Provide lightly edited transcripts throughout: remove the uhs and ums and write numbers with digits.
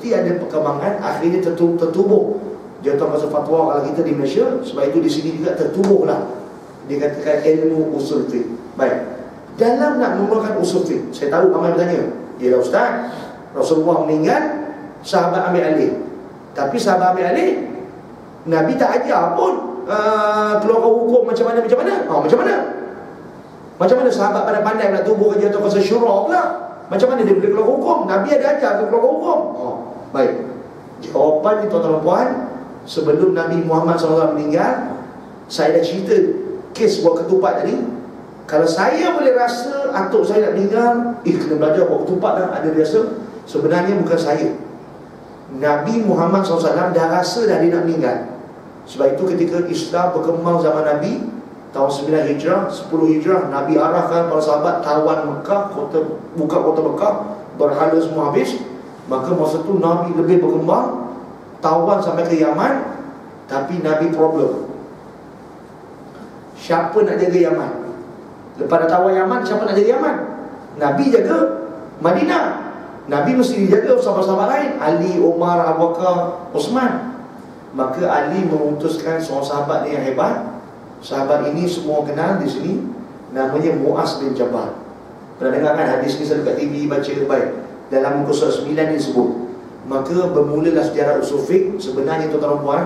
mesti ada perkembangan. Akhirnya tertubuh jatuh masa fatwa kalau kita di Malaysia. Sebab itu di sini juga tertubuhlah dikatakan ilmu usul fiqh. Baik, dalam nak memulakan usul fiqh, saya tahu ramai bertanya, ya Ustaz, Rasulullah meninggal, sahabat ambil alih. Tapi sahabat ambil alih, Nabi tak ajar pun keluarkan hukum macam mana. Macam mana sahabat pada pandai nak tubuh kerja atau kuasa syura pula? Macam mana dia boleh keluar hukum? Nabi ada ajar ke keluar hukum? Baik. Jawapan ni tuan-tuan dan puan, sebelum Nabi Muhammad SAW meninggal, saya dah cerita kes buat ketupat tadi. Kalau saya boleh rasa atuk saya nak meninggal, kena belajar buat ketupat dah, ada biasa. Sebenarnya bukan saya. Nabi Muhammad SAW dah rasa dah dia nak meninggal. Sebab itu ketika Islam berkembang zaman Nabi, tahun 9 Hijrah, 10 Hijrah, Nabi arahkan para sahabat tawan Mekah, buka kota Mekah, berhala semua habis. Maka masa tu Nabi lebih berkembang, tawan sampai ke Yaman. Tapi Nabi problem, siapa nak jaga Yaman? Lepas dah tawan Yaman, siapa nak jaga Yaman? Nabi jaga Madinah. Nabi mesti dijaga sahabat-sahabat lain, Ali, Umar, Abu Bakar, Osman. Maka Ali memutuskan seorang sahabat yang hebat. Sahabat ini semua kenal di sini, namanya Muaz bin Jabal. Pernah dengar kan hadis ni dekat TV, baca baik. Dalam muka surat 9 ni sebut. Maka bermulalah sejarah usul fiqh. Sebenarnya tuan-tuan dan puan,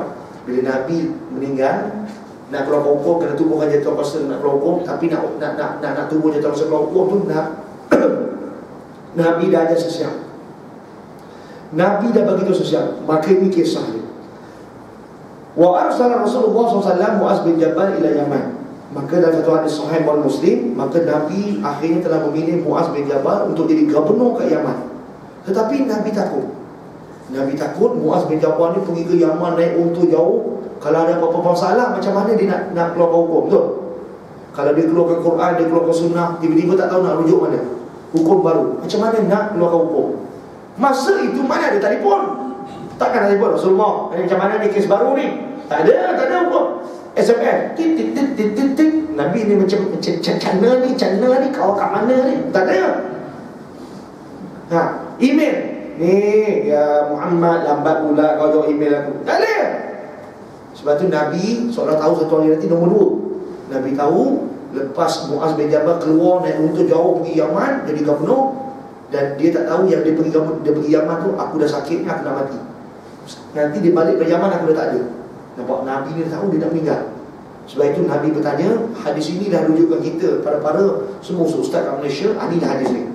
bila Nabi meninggal, nak keluar hukum, kena tubuhkan jatuh kuasa nak keluar hukum. Tapi nak tubuh jatuh kuasa keluar hukum tu Nabi dah ajar sesiap. Nabi dah bagi tahu sesiap. Maka ini kisah dia. Wa arsala Rasulullah SAW Muaz bin Jabal ila Yaman. Maka dalam satu hadis sahih Bukhari Muslim, maka Nabi akhirnya telah memilih Muaz bin Jabal untuk jadi gubernur ke Yaman. Tetapi Nabi takut. Nabi takut Muaz bin Jabal ni pergi ke Yaman naik unta jauh. Kalau ada apa-apa masalah, macam mana dia nak keluarkan hukum, betul? Kalau dia keluarkan Quran, dia keluarkan sunnah, tiba-tiba tak tahu nak rujuk mana, hukum baru, macam mana nak keluarkan hukum? Masa itu mana ada telefon? Takkan ada telefon Rasulullah, macam mana ni kes baru ni? Tak ada hukum. SMS, tik. Nabi ni macam channel ni kau kat mana ni? Tak ada. Email ni, ya Muhammad, lambat pula kau jawab email aku. Tak ada. Sebab tu Nabi seolah tahu satu hari nanti nombor 2. Nabi tahu lepas Muaz bin Jabal keluar naik unta jauh pergi Yaman jadi gubernur, dan dia tak tahu yang dia pergi Yaman tu, aku dah sakit ni, aku dah mati. Nanti dia balik ke Yaman, aku dah tak ada. Nampak, Nabi ni tahu dia nak meninggal. Sebab itu Nabi bertanya, hadis ini dah rujukan kita pada semua ustaz kat Malaysia, inilah hadis ni.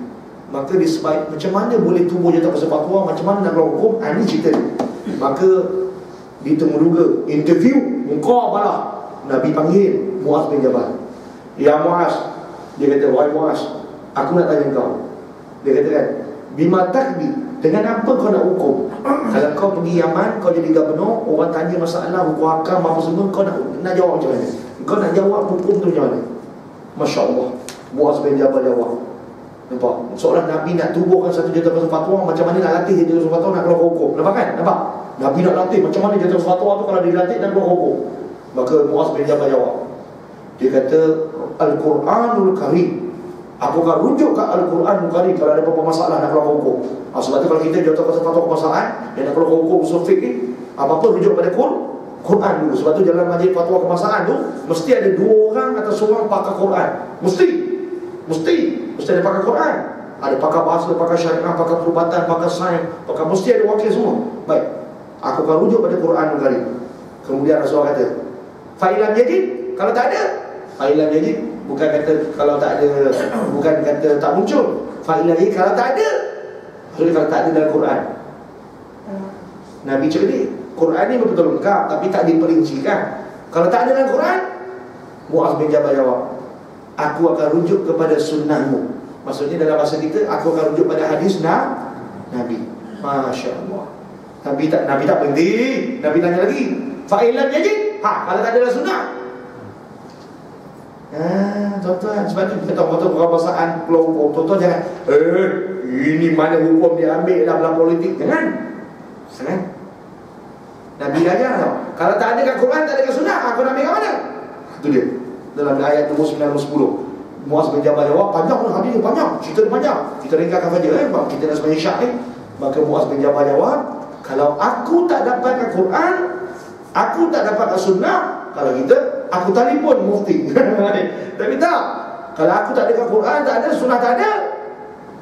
Maka disebab macam mana boleh tubuh jatuh pasal fatwa, macam mana nak keluar hukum, ini cerita ni. Maka ditemuruga interview muka balah. Nabi panggil Muaz bin Jabal. Ya Muaz, dia kata, wahai Muaz, aku nak tanya kau. Dia kata kan, bima takbi, dengan apa kau nak hukum? Kalau kau pergi Yaman, kau jadi gubernur, orang tanya masalah hukum hakam apa semua, kau nak jawab macam mana? Kau nak jawab hukum tu macam mana? Masya Allah, Muaz bin Jabal jawab. Nampak? Seorang Nabi nak tubuhkan satu jatuh pasal fatwa, macam mana nak latih jatuh pasal fatwa nak keluar hukum. Nampak kan? Nampak? Nabi nak latih macam mana jatuh pasal fatwa tu kalau dia latih nak keluar hukum. Maka Muaz bin Jabal jawab. Dia kata, Al-Quranul Karim. Aku akan rujuk ke Al-Quranul Karim kalau ada apa-apa masalah nak keluar hukum. Sebab tu kalau kita jatuh pasal fatwa kemasalahan yang nak keluar hukum usul fiqh ni, apa-apa rujuk pada Quran dulu. Sebab tu dalam majlis fatwa kemasalahan tu mesti ada 2 orang atau seorang pakar Quran. Mesti ada pakar Quran. Ada pakar bahasa, pakar syariah, pakar perubatan, pakar sains, mesti ada wakil semua. Baik, aku akan rujuk pada Quranul Karim. Kemudian Rasulullah kata, fa'ilam yajid, kalau tak ada, fa'ilam yajid, bukan kata kalau tak ada, bukan kata tak muncul. Fa'ilam yajid, kalau tak ada, maksudnya kalau tak ada dalam Quran. Nabi cerdik, Quran ni betul-betul lengkap, tapi tak diperincikan. Kalau tak ada dalam Quran, Muaz bin Jabal jawab, aku akan rujuk kepada sunnahmu. Maksudnya dalam bahasa kita, aku akan rujuk pada hadis Nabi. Masya Allah. Nabi tak berhenti. Nabi tanya lagi, fa'ilam yajid, kalau tak ada dalam sunnah. Tuan-tuan, sebab tu kita tahu perabasaan keluar hukum. Tuan-tuan jangan, ini mana hukum dia ambil dalam politik. Jangan. Nabi ajar tau, kalau tak ada kat Quran, tak ada kat sunnah, aku nak ambil kat mana? Itu dia. Dalam ayat nombor 9 dan 10, Muaz bin Jabal jawab, panjang pun hadis dia panjang, cerita dia panjang. Kita ringkaskan saja, kita dah sebenarnya syak ni. Maka Muaz bin Jabal jawab, kalau aku tak dapatkan Quran, aku tak dapatkan sunnah, kalau kita, aku telefon mufti. Tapi tak, kalau aku tak ada Quran, tak ada sunnah, tak ada.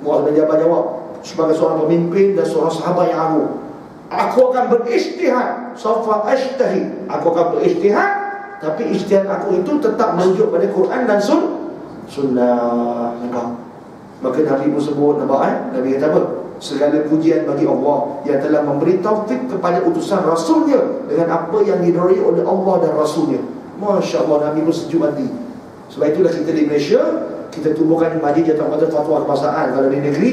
Muaz bin Jabal jawab, sebagai seorang pemimpin dan seorang sahabat yang agung, aku akan berijtihad, sawfa ajtahid, aku akan berijtihad, tapi ijtihad aku itu tetap merujuk pada Quran dan sunnah. Nampak? Maka Nabi pun sebut, nampak Nabi kata apa? Segala pujian bagi Allah yang telah memberi taufik kepada utusan Rasulnya dengan apa yang diridai oleh Allah dan Rasulnya. Masya Allah, Nabi pun sejuk hati. Sebab itulah kita di Malaysia, kita tubuhkan majlis jatuh fatwa kebangsaan. Kalau di negeri,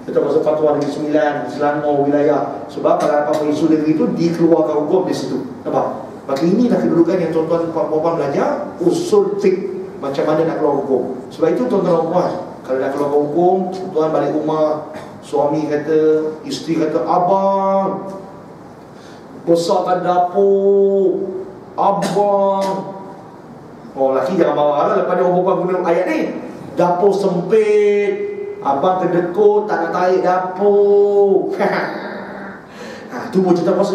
kita pasal fatwa Negeri Sembilan, Selangor, wilayah. Sebab kalau apa-apa isu negeri itu dikeluarkan hukum di situ. Nampak? Maka inilah kedudukan yang tuan-tuan dan puan-puan belajar usul fiqh, macam mana nak keluar hukum. Sebab itu tuan-tuan dan puan, kalau nak keluar hukum, tuan balik rumah, suami kata, isteri kata, abang besarkan dapur, abang. Oh, lelaki jangan marah lah lepas dia orang perempuan guna ayat ni. Dapur sempit, abang kedekut, tak nak tarik dapur. Tu pun cerita puasa.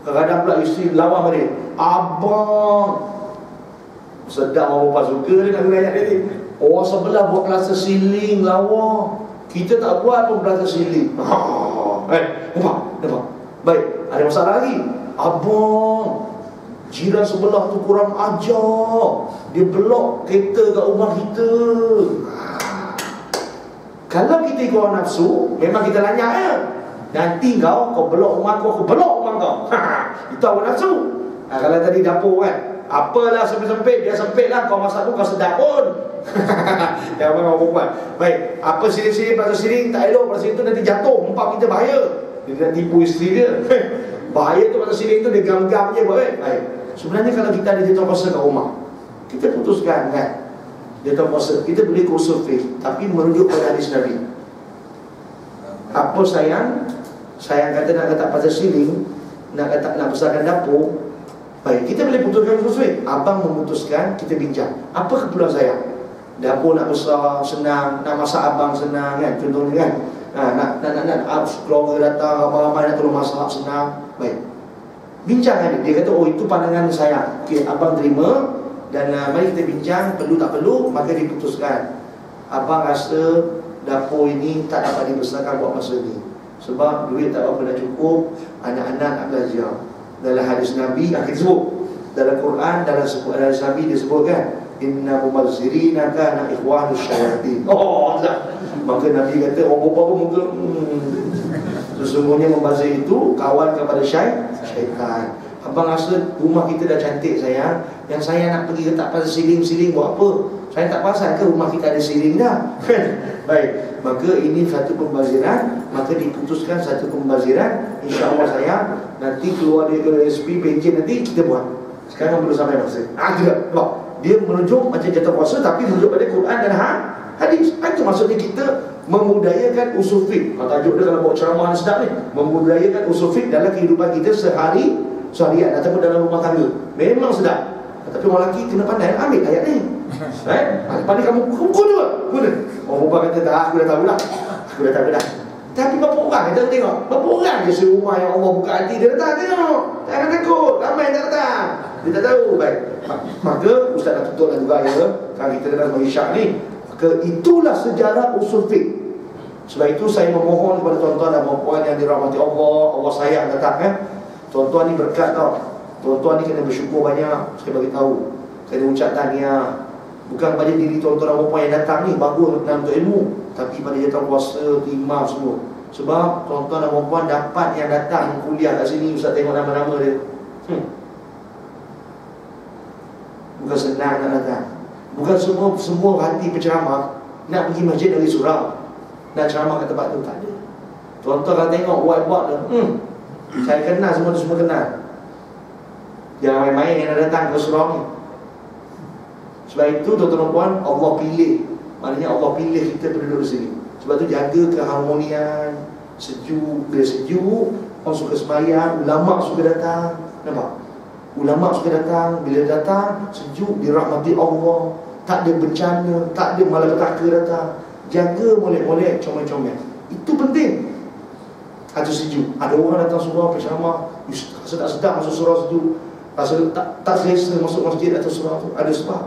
Kadang-kadang pula isteri lawan balik, abang. Sedap orang perempuan suka dia nak guna ayat dia ni. Orang sebelah buat plaster siling lawa, kita tak buat pun plaster siling. Nampak? Baik, ada masalah lagi. Abang, jiran sebelah tu kurang ajar, dia blok kereta kat rumah kita. Kalau kita ikut orang nafsu, memang kita lanyak ya. Nanti kau blok rumah aku blok rumah kau. Itu awak nafsu. Kalau tadi dapur kan, apalah sempit-sempit, dia sempit lah, kau masak pun kau sedap pun. Yang abang orang perempuan. Baik, apa siling-siling, pasal siling tak elok, pasal itu nanti jatuh, empat kita bahaya. Dia nak tipu isteri dia. Bahaya tu pasal siling tu, dia gam-gam je. Baik, sebenarnya kalau kita ada jatuh puasa kat rumah, kita putuskan kan, jatuh puasa, kita boleh usul fiqh, tapi merujuk pada hadis Nabi. Apa sayang kata nak letak pasal siling, nak besarkan dapur. Baik, kita boleh putuskan usul fiqh. Abang memutuskan, kita bincang, apa keperluan sayang? Dapur nak besar senang, nak masak abang senang kan, contohnya kan. Nak keluarga datang ramai-ramai nak tolong masak senang. Baik, bincang kan dia kata, oh itu pandangan saya. Okey, abang terima. Dan mari kita bincang, perlu tak perlu, maka diputuskan. Abang rasa dapur ini tak dapat dibesarkan buat masa ni, sebab duit tak apa dah cukup, anak-anak nak belajar. Dalam hadis Nabi akan sebut, dalam Quran, dalam hadis Nabi dia sebutkan, inna mumazzirina kana ikhwanus syayatin. Maka Nabi kata, orang berapa pun muka sesungguhnya membazir itu kawan kepada syaitan. Abang rasa rumah kita dah cantik sayang, yang saya nak pergi letak pasal siling-siling buat apa? Saya tak pasal ke rumah kita ada siling dah. Baik, maka ini satu pembaziran. Maka diputuskan satu pembaziran. InsyaAllah sayang, nanti keluar dari SP pencen nanti kita buat. Sekarang belum sampai masa. Tidak, dia merujuk macam jatuh puasa, tapi merujuk pada Quran dan hadis. Itu maksudnya kita memudayakan usul fiqh. Tajuk dia kalau buat ceramah sedap ni, memudayakan usul fiqh dalam kehidupan kita seharian ataupun dalam rumah tangga. Memang sedap. Tapi orang lelaki kena pandai ambil ayat ni. Pandai kamu pukul juga. Orang perempuan kata, tak, aku dah tahu dah. Tapi berapa orang kita tengok, berapa orang je serumah yang Allah buka hati, dia datang tengok. Jangan takut, ramai tak datang. Dia tak tahu. Baik, maka Ustaz dah tutup lah juga ya, kalau kita dah bagi syak ni. Maka itulah sejarah usul fiqh. Sebab itu saya memohon kepada tuan-tuan dan puan yang dirahmati Allah, Allah sayang datang tuan-tuan ni berkat tau. Tuan-tuan ni kena bersyukur banyak. Saya bagi tahu, kena ucap tahniah. Bukan pada diri tuan-tuan dan puan yang datang ni bagus dalam untuk ilmu, tapi pada jatuh puasa, imam semua. Sebab tuan-tuan dan puan dapat yang datang kuliah kat sini, Ustaz tengok nama-nama dia. Bukan senang nak datang. Bukan semua hati penceramah nak pergi masjid dari surau, nak ceramah kat tempat tu, tak ada. Tuan-tuan kalau tengok whiteboard tu, saya kenal semua kenal. Jangan main-main yang datang ke surau ni. Sebab itu tuan-tuan dan puan, Allah pilih. Maknanya Allah pilih kita penduduk di sini. Sebab tu jaga keharmonian, sejuk. Bila sejuk, orang suka sembahyang, ulama suka datang. Nampak? Ulama suka datang. Bila datang, sejuk, dirahmati Allah. Tak ada bencana, tak ada malapetaka datang. Jaga molek-molek, comel-comel. Itu penting. atau sejuk. Ada orang datang surau penceramah, rasa tak sedap masuk surau sejuk, rasa tak selesa masuk masjid atau surau tu. Ada sebab.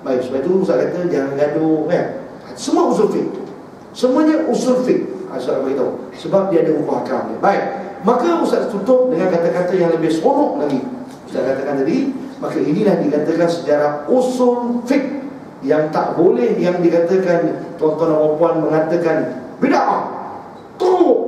Baik, sebab itu Ustaz kata jangan gaduh kan. Semua usul fiqh, semuanya usul fiqh. Ustaz beritahu sebab dia ada hukum hakam dia. Baik, maka Ustaz tutup dengan kata-kata yang lebih seronok lagi. Ustaz katakan tadi, maka inilah dikatakan sejarah usul fiqh yang tak boleh, yang dikatakan tuan-tuan dan puan mengatakan bid'ah, teruk,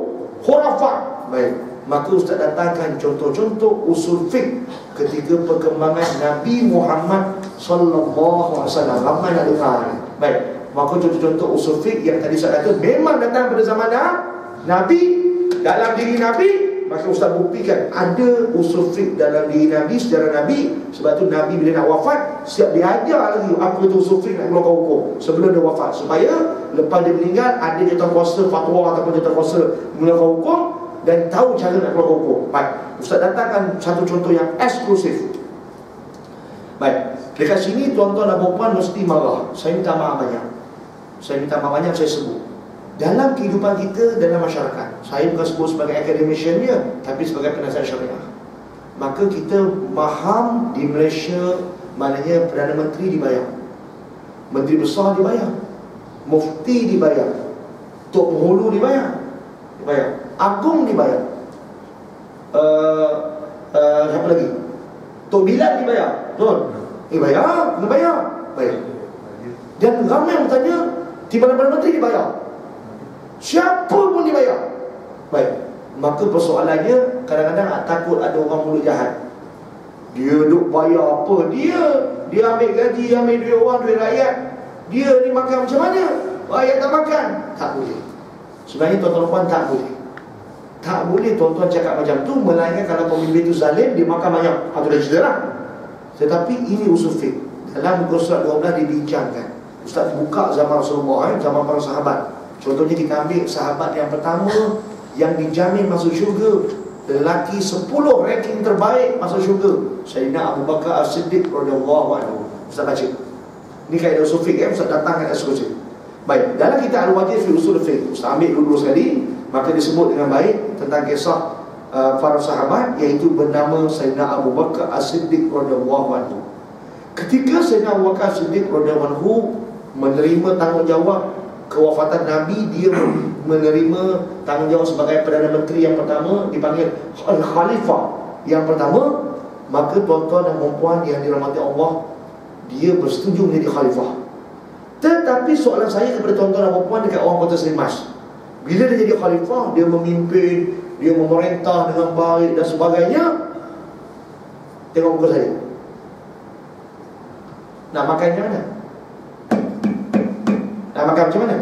khurafat. Baik, maka Ustaz datangkan contoh-contoh usul fiqh ketika perkembangan Nabi Muhammad sallallahu alaihi wasallam. Ramai nak dengar. Baik, maka contoh-contoh usul fiqh yang tadi saya kata memang datang pada zaman Nabi, dalam diri Nabi. Maka Ustaz buktikan ada usul fiqh dalam diri Nabi, sejarah Nabi. Sebab tu Nabi bila nak wafat, siap dia ajar lagi apa itu usul fiqh nak keluarkan hukum sebelum dia wafat, supaya lepas dia meninggal ada jatuh kuasa fatwa ataupun jatuh kuasa mengeluarkan hukum dan tahu cara nak keluarkan hukum. Baik, Ustaz datangkan satu contoh yang eksklusif. Baik, dekat sini tuan-tuan dan puan mesti marah. Saya minta maaf banyak. Saya minta maaf banyak, saya sebut. Dalam kehidupan kita, dalam masyarakat, saya bukan sebut sebagai academician dia, tapi sebagai penasihat syariah. Maka kita faham di Malaysia, maknanya Perdana Menteri dibayar, Menteri Besar dibayar, Mufti dibayar, Tok Penghulu dibayar, Agung dibayar, siapa lagi? Tok Bilal dibayar. Betul? Bayar, kena bayar. Baik. Dan ramai yang bertanya, Timbalan Perdana Menteri dibayar, siapa pun dibayar. Baik, maka persoalannya kadang-kadang takut ada orang mulut jahat. Dia duk bayar apa? Dia ambil gaji, ambil duit orang, duit rakyat. Dia ni makan macam mana? Rakyat tak makan. Tak boleh. Sebenarnya tuan-tuan puan tak boleh. Tak boleh tuan-tuan cakap macam tu, melainkan kalau pemimpin itu zalim, dia makan banyak. Itu dah cerita lah. Tetapi ini usul fiqh. Dalam muka surat 12 dibincangkan. Ustaz buka zaman Rasulullah, zaman para sahabat. Contohnya kita ambil sahabat yang pertama yang dijamin masuk syurga, lelaki 10 ranking terbaik masuk syurga, Sayyidina Abu Bakar As-Siddiq radhiyallahu anhu. Ustaz baca. Ini kaedah usul fiqh, Ustaz datangkan eksklusif. Baik, dalam kitab Al-Wajid fi Usul Fiqh, Ustaz ambil dulu sekali, maka disebut dengan baik tentang kisah para sahabat, iaitu bernama Sayyidina Abu Bakar As-Siddiq radhiyallahu anhu. Ketika Sayyidina Abu Bakar As-Siddiq radhiyallahu anhu menerima tanggungjawab kewafatan Nabi, dia menerima tanggungjawab sebagai Perdana Menteri yang pertama, dipanggil Khalifah yang pertama. Maka tuan-tuan dan puan yang dirahmati Allah, dia bersetuju menjadi Khalifah. Tetapi soalan saya kepada tuan-tuan dan puan dekat orang Kota Serimas, bila dia jadi Khalifah, dia memimpin, dia memerintah dengan baik dan sebagainya. Tengok muka saya, nak makan macam mana? Nak makan macam mana?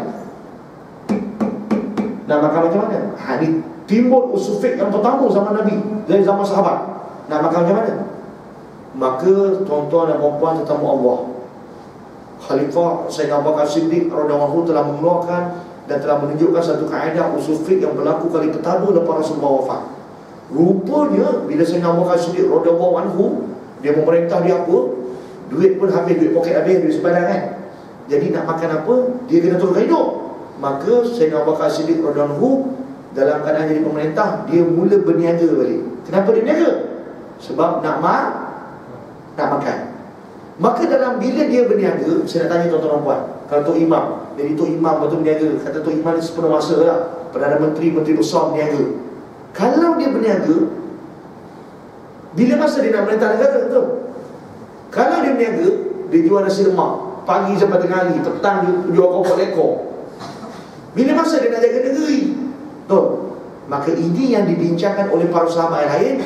Nak makan macam mana? Ini timbul usul fiqh yang pertama zaman Nabi, dari zaman sahabat. Nak makan macam mana? Maka tuan-tuan dan puan tetamu Allah, Khalifah Sayyidina Abu Bakar Siddiq radhiyallahu anhu telah mengeluarkan dan telah menunjukkan satu kaedah usul fiqh yang berlaku kali pertama lepas Rasulullah wafat. Rupanya bila Sayyidina Abu Bakar Siddiq radhiyallahu anhu, dia memerintah, dia apa? Duit pun habis, duit poket habis, duit sebadan kan. Jadi nak makan apa, dia kena turunkan hidup. Maka Sayyidina Abu Bakar Siddiq radhiyallahu anhu dalam keadaan jadi pemerintah, dia mula berniaga balik. Kenapa dia berniaga? Sebab nak makan. Maka dalam bila dia berniaga, saya nak tanya tuan-tuan dan puan, kalau Tok Imam, jadi Tok Imam betul berniaga, kata Tok Imam ni sepenuh masa lah, Perdana Menteri, Menteri Besar berniaga. Kalau dia berniaga, bila masa dia nak merintah negara tu? Kalau dia berniaga, dia jual nasi lemak pagi sampai tengah hari, petang dia jual kopok lekor. Bila masa dia nak jaga negeri? Betul. Maka ini yang dibincangkan oleh para sahabat yang lain.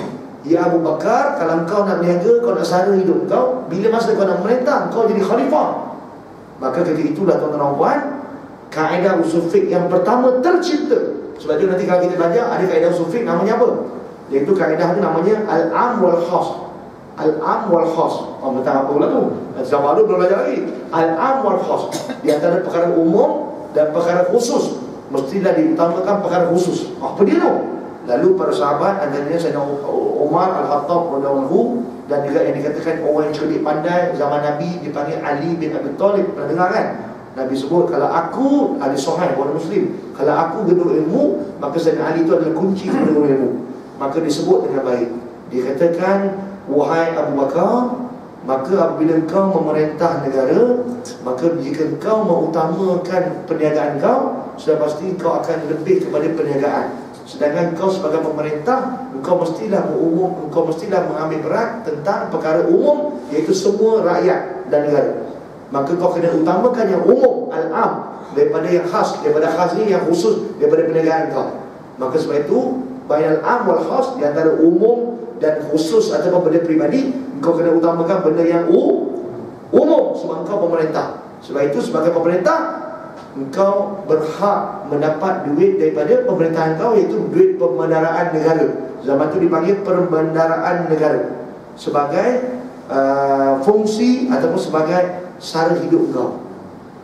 Ya Abu Bakar, kalau kau nak berniaga, kau nak sara hidup kau, bila masa kau nak merintah, kau jadi khalifah. Maka ketika itulah tuan-tuan dan puan, kaedah usul fiqh yang pertama tercipta. Sebab itu nanti kalau kita belajar, ada kaedah usul fiqh namanya apa? Iaitu kaedah itu namanya Al-Am wal Khas. Al-Am wal Khas. Tentang apa pula tu? Zaman baru belum belajar lagi. Al-Am wal Khas, di antara perkara umum dan perkara khusus, mestilah diutamakan perkara khusus. Apa dia tu? Lalu para sahabat, antaranya Sayyidina Umar Al-Khattab radhiyallahu anhu, dan juga yang dikatakan orang yang cerdik pandai zaman Nabi dipanggil Ali bin Abi Thalib. Pernah dengar kan? Nabi sebut, kalau aku, hadis sahih orang Muslim, kalau aku gendut ilmu, maka Sayyidina Ali itu adalah kunci kepada ilmu. Maka disebut dengan baik. Dikatakan, wahai Abu Bakar, maka apabila engkau memerintah negara, maka jika engkau mengutamakan perniagaan kau, sudah pasti engkau akan lebih kepada perniagaan. Sedangkan engkau sebagai pemerintah, engkau mestilah mengambil berat tentang perkara umum, iaitu semua rakyat dan negara. Maka kau kena utamakan yang umum, al-am, daripada yang khas. Daripada khas ni yang khusus, daripada perniagaan kau. Maka sebab itu, bainal am wal khas, di antara umum dan khusus ataupun benda peribadi, engkau kena utamakan benda yang umum, sebab engkau pemerintah. Sebab itu sebagai pemerintah, engkau berhak mendapat duit daripada pemerintahan kau, iaitu duit pembendaraan negara. Zaman itu dipanggil perbendaraan negara, sebagai fungsi ataupun sebagai sara hidup kau.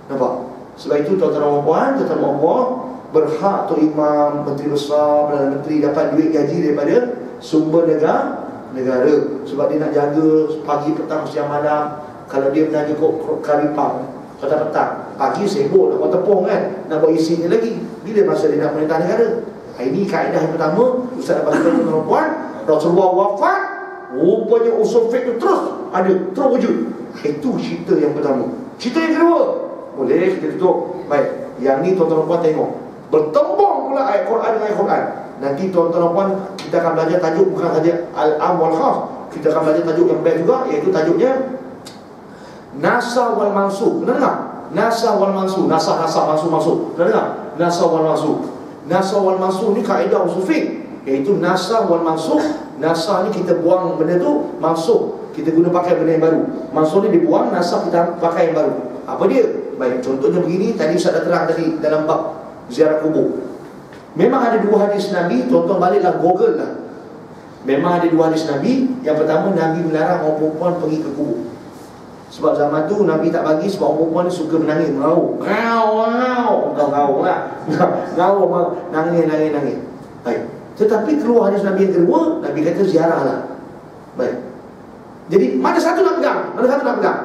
Nampak? Sebab itu tuan-tuan dan puan, tuan-tuan dan puan, berhak Tok Imam, Menteri Besar, Perdana Menteri dapat duit gaji daripada sumber negara. Sebab dia nak jaga pagi, petang, siang, malam. Kalau dia berjaga karipang petang-petang, pagi sibuk nak buat tepung kan, nak buat isi ni lagi. Bila masa dia nak perintah negara? Ini kaedah yang pertama. Ustaz nak bagi tahu tuan-tuan dan puan, Rasulullah wafat, rupanya usul fiqh tu terus wujud. Itu cerita yang pertama. Cerita yang kedua, boleh kita tutup. Baik, yang ni tuan-tuan dan puan tengok, bertembung pula ayat Quran dengan ayat Quran. Nanti tuan-tuan dan puan, kita akan belajar tajuk bukan saja al-am wal khas, kita akan belajar tajuk yang baik juga, iaitu tajuknya Nasah wal Mansukh. Pernah dengar? Nasah wal Mansukh. Nasah, Mansukh. Pernah dengar? Nasah wal Mansukh. Nasah wal Mansukh ni kaedah usul fiqh, iaitu Nasah wal Mansukh. Nasah ni kita buang benda tu, Mansukh kita guna pakai benda yang baru. Mansukh ni dibuang, Nasah kita pakai yang baru. Apa dia? Baik, contohnya begini. Tadi Ustaz dah terang tadi dalam bab ziarah kubur. Memang ada dua hadis Nabi, tuan-tuan baliklah Google lah. Memang ada dua hadis Nabi. Yang pertama, Nabi melarang orang perempuan pergi ke kubur. Sebab zaman tu Nabi tak bagi, sebab orang perempuan ni suka menangis, meraung. Ngau lah. Nangis. Baik. Tetapi keluar hadis Nabi yang kedua, Nabi kata ziarah lah. Baik. Jadi mana satu nak pegang?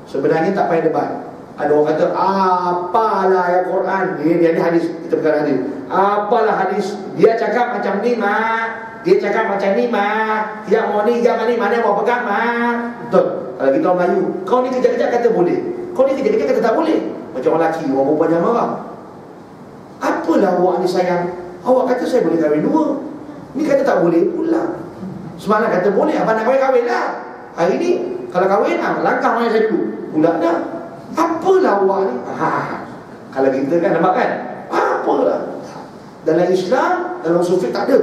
Sebenarnya tak payah debat. Ada orang kata, apalah ayat Quran. Dia ni hadis, kita pegang hadis. Apalah hadis, dia cakap macam ni mak, dia cakap macam ni mak, yang mau ni, yang ni, mana mau pegang mak. Betul. Kalau kita orang Melayu, kau ni kejap-kejap kata boleh, kau ni kejap-kejap kata tak boleh. Macam orang lelaki, orang perempuan jangan marah. Apalah awak ni sayang, awak kata saya boleh kahwin dua, ni kata tak boleh pula. Semalam kata boleh, abang nak kahwin lah. Hari ni kalau kahwin, langkah mana saya dulu pula dah. Apalah awak ni. Kalau kita kan nampak kan, apalah. Dalam Islam, dalam usul fiqh tak ada.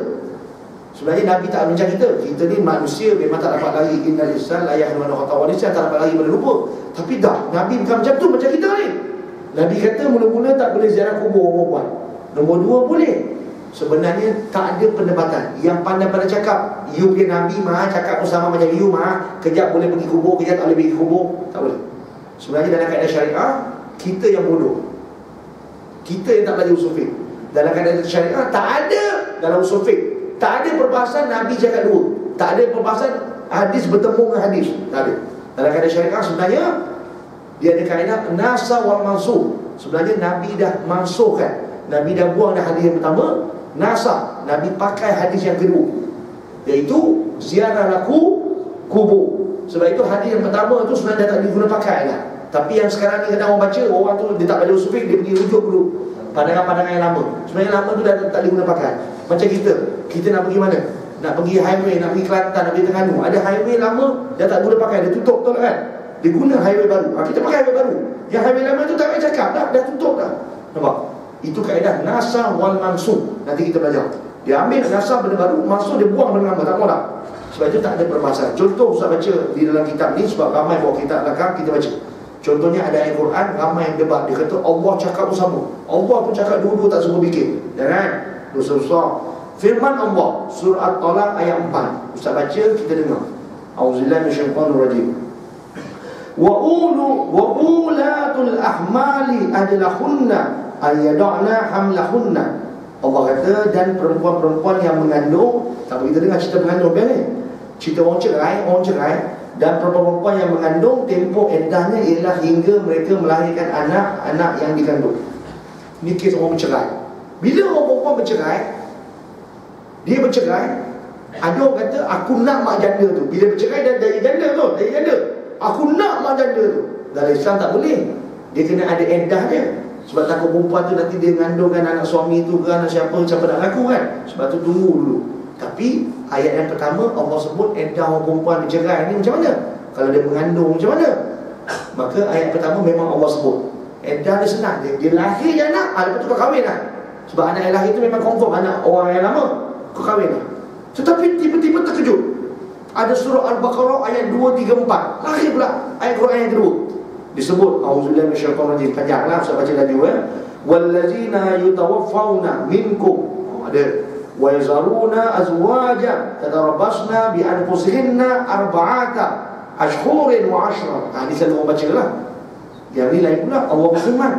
Sebenarnya Nabi tak bincang kita. Kita ni manusia memang tak dapat lari. Innal insan la yahnu an khata wa nisyan, tak dapat lari pada lupa. Tapi dah, Nabi bukan macam tu, macam kita ni. Nabi kata mula-mula tak boleh ziarah kubur orang perempuan. Nombor dua boleh. Sebenarnya tak ada perdebatan. Yang pandai-pandai cakap, you punya Nabi mah cakap pun sama macam you mah, kejap boleh pergi kubur, kejap tak boleh pergi kubur. Tak boleh. Sebenarnya dalam kaedah syariah, kita yang bodoh. Kita yang tak belajar usul fiqh. Dalam kaedah syariah tak ada dalam usul fiqh, tak ada perbahasan Nabi cakap dua, tak ada perbahasan hadis bertemu dengan hadis. Tak ada. Dalam kaedah syariah sebenarnya dia ada kaedah Nasah wal Mansukh. Sebenarnya Nabi dah mansukhkan. Nabi dah buang dah hadis yang pertama, Nasah. Nabi pakai hadis yang kedua, iaitu ziarah kubur. Sebab itu hadis yang pertama tu sebenarnya dah tak diguna pakai lah. Tapi yang sekarang ni kadang orang baca, orang tu dia tak baca usul fiqh, dia pergi rujuk dulu pandangan-pandangan yang lama. Sebenarnya lama tu dah tak diguna pakai. Macam kita nak pergi mana? Nak pergi highway, nak pergi Kelantan, nak pergi Terengganu. Ada highway lama dah tak guna pakai, dia tutup, betul kan? Dia guna highway baru. Kita pakai highway baru. Yang highway lama tu tak payah cakap, dah tutup dah. Nampak? Itu kaedah Nasah wal Mansukh. Nanti kita belajar. Dia ambil Nasah benda baru, Mansukh dia buang benda lama, tak mau dah. Sebab itu tak ada perbahasan. Contoh Ustaz baca di dalam kitab ni, sebab ramai bawa kitab belakang, kita baca. Contohnya ada ayat Quran, ramai yang debat. Dia kata Allah cakap pun sama, Allah pun cakap dua-dua tak semua bikin. Jangan, dosa besar. Firman Allah, surah At-Talaq ayat 4. Ustaz baca, kita dengar. Auzubillahi minasyaitanir rajim. Wa ulatul ahmali adlahunna ayyada'na hamlahunna. Allah kata, dan perempuan-perempuan yang mengandung. Tak apa, kita dengar cerita mengandung ni. Cerita orang cerai, Dan perempuan-perempuan yang mengandung, tempoh eddahnya ialah hingga mereka melahirkan anak-anak yang dikandung. Ini kes orang bercerai. Bila orang perempuan bercerai, dia bercerai, ada orang kata aku nak mak janda tu. Bila bercerai dari janda tu, dari janda, aku nak mak janda tu. Dalam Islam tak boleh. Dia kena ada eddah dia. Sebab takut perempuan tu nanti dia mengandungkan anak suami tu ke anak siapa nak laku kan. Sebab tu tunggu dulu. Tapi ayat yang pertama Allah sebut eddah orang perempuan bercerai ni macam mana? Kalau dia mengandung macam mana? Maka ayat pertama memang Allah sebut eddah dia senang. Dia lahir je anak, lepas tu kau kahwin lah. Sebab anak yang lahir tu memang confirm anak orang yang lama, kau kahwin lah. Tetapi tiba-tiba terkejut, ada surah Al-Baqarah ayat 2, 3, 4, lahir pula ayat Quran yang kedua. Disebut auzubillahi minasyaitonir rajim, panjanglah saya baca lagi ya. Wallazina yutawaffawna minkum, ada wa yazaruna azwaja tadarabbasna bi anfusihinna arba'ata ashhurin wa 'ashra. Ini selalu orang bacalah. Yang ni lain pula Allah berfirman,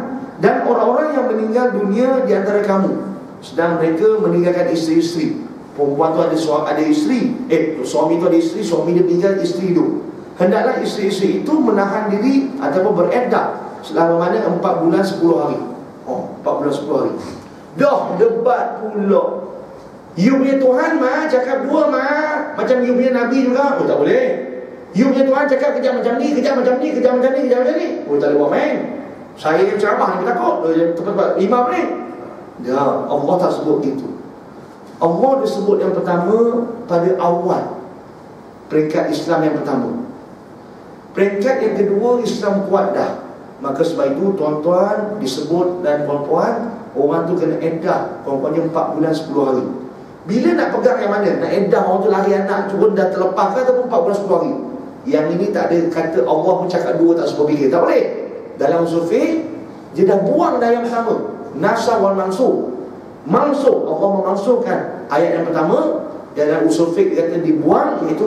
dan orang-orang yang meninggal dunia di antara kamu sedang mereka meninggalkan isteri-isteri. Perempuan tu ada isteri, suami tu ada isteri, suami dia meninggal, isteri hidup. Hendaklah isteri-isteri itu menahan diri ataupun bereddah selama mana 4 bulan 10 hari. 4 bulan 10 hari. Dah debat pula. You punya Tuhan cakap 2 macam you punya Nabi juga. Tak boleh. You punya Tuhan cakap kejap macam ni, kejap macam ni, kejap macam ni, kejap macam ni. Tak boleh buat main. Saya yang ceramah ni takut tempat imam ni. Ya, Allah tak sebut itu. Allah disebut yang pertama pada awal peringkat Islam yang pertama. Peringkat yang kedua Islam kuat dah. Maka sebab itu tuan-tuan disebut dan puan-puan, orang tu kena eddah perempuannya 4 bulan 10 hari. Bila nak pegang yang mana? Nak eddah orang tu lahir anak tu pun dah terlepas ke ataupun 4 bulan 10 hari? Yang ini tak ada kata Allah pun cakap 2 tak semua fikir. Tak boleh. Dalam usul fiqh dia dah buang dah yang pertama. Nasah wal mansuh. Mansuh, Allah memansuhkan ayat yang pertama. Dalam usul fiqh kata dibuang, iaitu